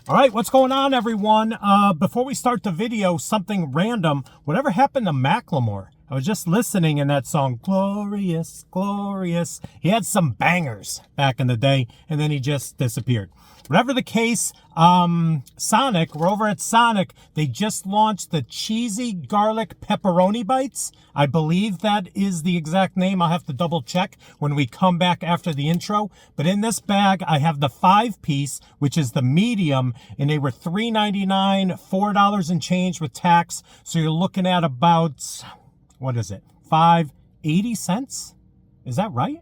All right, what's going on, everyone? Before we start the video, something random. Whatever happened to Macklemore? I was just listening in that song, Glorious, Glorious. He had some bangers back in the day, and then he just disappeared. Whatever the case, Sonic, we're over at Sonic. They just launched the cheesy garlic pepperoni bites. I believe that is the exact name. I'll have to double check when we come back after the intro. But in this bag, I have the 5-piece, which is the medium, and they were $3.99, $4 and change with tax. So you're looking at about, what is it, 80 cents? Is that right?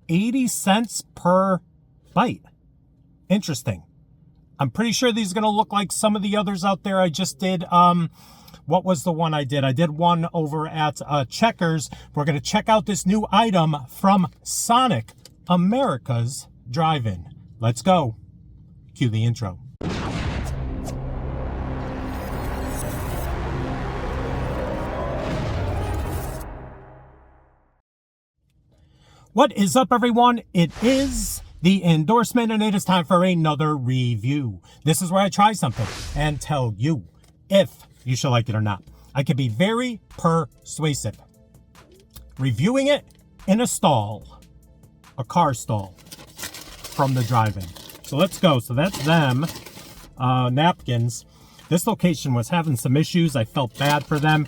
80 cents per bite. Interesting. I'm pretty sure these are going to look like some of the others out there. I just did, what was the one I did? I did one over at Checkers. We're going to check out this new item from Sonic, America's Drive-In. Let's go. Cue the intro. What is up, everyone? It is the endorsement, and it is time for another review. This is where I try something and tell you if you should like it or not. I can be very persuasive. Reviewing it in a stall, a car stall from the drive-in. So let's go. So that's them. Napkins. This location was having some issues. I felt bad for them.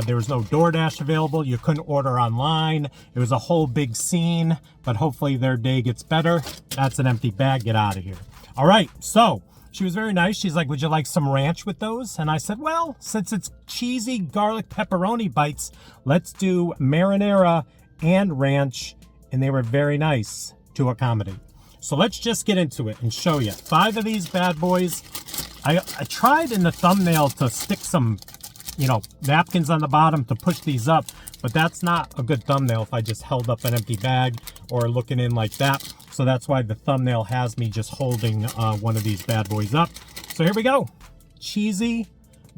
There was no DoorDash available. You couldn't order online. It was a whole big scene, but hopefully their day gets better. That's an empty bag. Get out of here. All right, so she was very nice. She's like, would you like some ranch with those? And I said, well, since it's cheesy garlic pepperoni bites, let's do marinara and ranch. And they were very nice to accommodate. So let's just get into it and show you. 5 of these bad boys. I tried in the thumbnail to stick some, napkins on the bottom to push these up, but that's not a good thumbnail if I just held up an empty bag or looking in like that. So that's why the thumbnail has me just holding one of these bad boys up. So here we go. Cheesy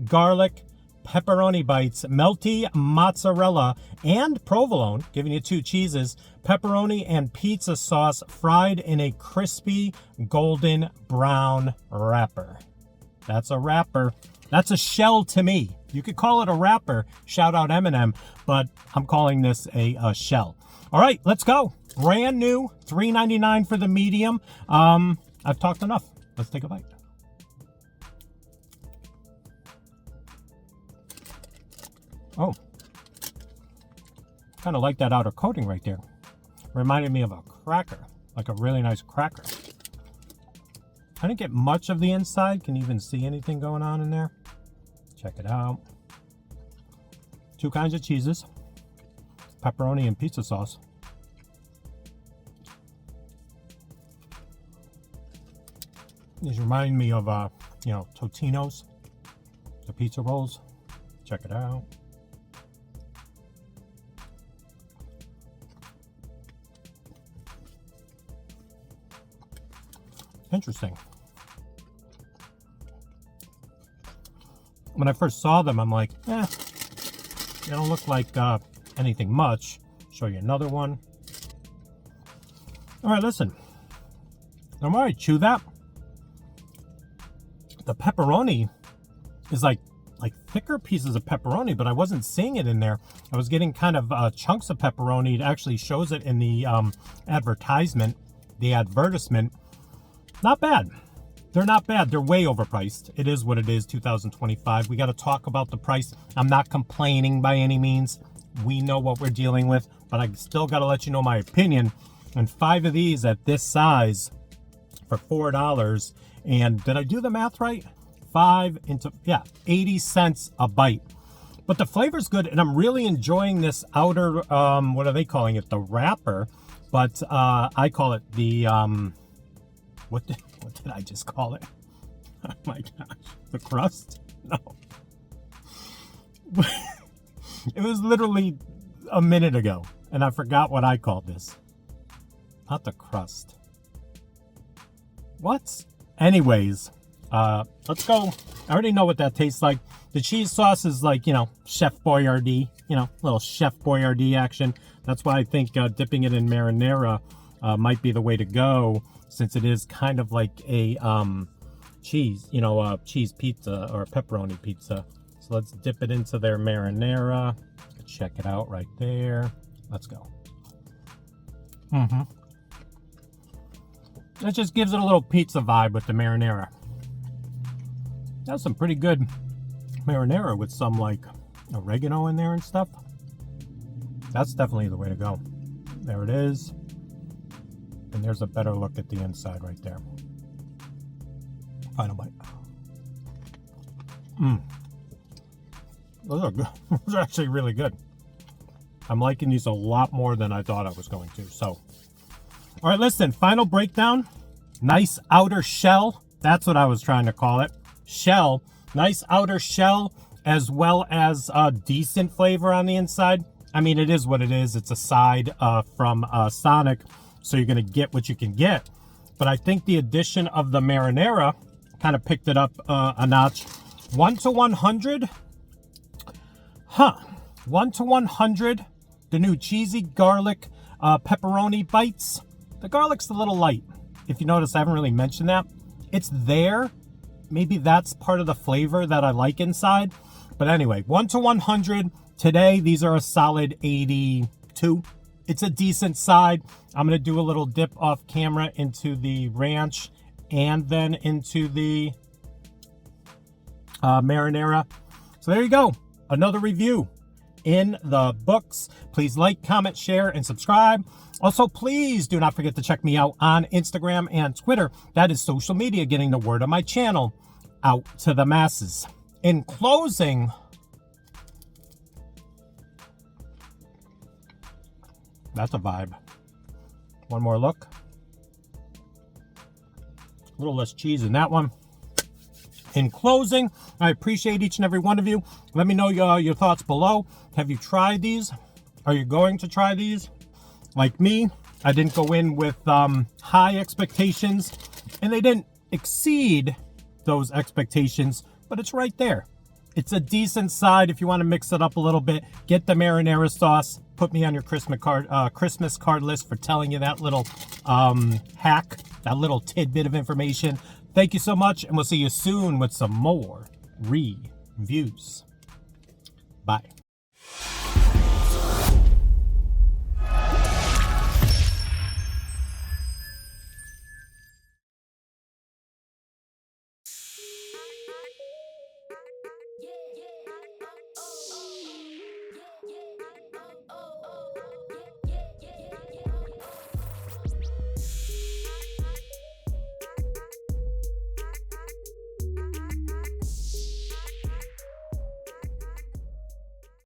garlic pepperoni bites, Melty, mozzarella, and provolone, giving you 2 cheeses, pepperoni and pizza sauce fried in a crispy golden brown wrapper. That's a wrapper. That's a shell to me. You could call it a wrapper. Shout out Eminem, but I'm calling this a shell. All right, let's go. Brand new, $3.99 for the medium. I've talked enough. Let's take a bite. Oh, kind of like that outer coating right there. Reminded me of a cracker, like a really nice cracker. I didn't get much of the inside. Can you even see anything going on in there? Check it out. 2 kinds of cheeses, pepperoni and pizza sauce. These remind me of, Totino's, the pizza rolls. Check it out. Interesting. When I first saw them, I'm like, they don't look like anything much. Show you another one. All right, listen. The more I chew that, the pepperoni is like thicker pieces of pepperoni, but I wasn't seeing it in there. I was getting kind of chunks of pepperoni. It actually shows it in the advertisement, the advertisement. Not bad. They're not bad. They're way overpriced. It is what it is, 2025. We got to talk about the price. I'm not complaining by any means. We know what we're dealing with, but I still got to let you know my opinion. And 5 of these at this size for $4. And did I do the math right? 80 cents a bite. But the flavor's good, and I'm really enjoying this outer, what are they calling it? The wrapper. But I call it the, what did I just call it? Oh my gosh. The crust? No. It was literally a minute ago, and I forgot what I called this. Not the crust. What? Anyways, let's go. I already know what that tastes like. The cheese sauce is like, Chef Boyardee, little Chef Boyardee action. That's why I think dipping it in marinara might be the way to go, since it is kind of like a cheese, cheese pizza or pepperoni pizza. So let's dip it into their marinara. Check it out right there. Let's go. It just gives it a little pizza vibe with the marinara. That's some pretty good marinara with some like oregano in there and stuff. That's definitely the way to go. There it is. And there's a better look at the inside right there. Final bite. Those are good. Those are actually really good. I'm liking these a lot more than I thought I was going to. So, all right, listen, final breakdown. Nice outer shell. That's what I was trying to call it. Shell. Nice outer shell, as well as a decent flavor on the inside. I mean, it is what it is. It's a side from Sonic, so you're going to get what you can get. But I think the addition of the marinara kind of picked it up a notch. 1 to 100. 1 to 100. The new cheesy garlic pepperoni bites. The garlic's a little light. If you notice, I haven't really mentioned that. It's there. Maybe that's part of the flavor that I like inside. But anyway, 1 to 100. Today, these are a solid 82. It's a decent side. I'm going to do a little dip off camera into the ranch and then into the marinara. So there you go. Another review in the books. Please like, comment, share, and subscribe. Also, please do not forget to check me out on Instagram and Twitter. That is social media, getting the word of my channel out to the masses. In closing, that's a vibe. One more look. A little less cheese in that one. In closing, I appreciate each and every one of you. Let me know your thoughts below. Have you tried these? Are you going to try these? Like me, I didn't go in with high expectations, and they didn't exceed those expectations, but it's right there. It's a decent side if you want to mix it up a little bit. Get the marinara sauce. Put me on your Christmas card list for telling you that little hack, that little tidbit of information. Thank you so much, and we'll see you soon with some more reviews. Bye.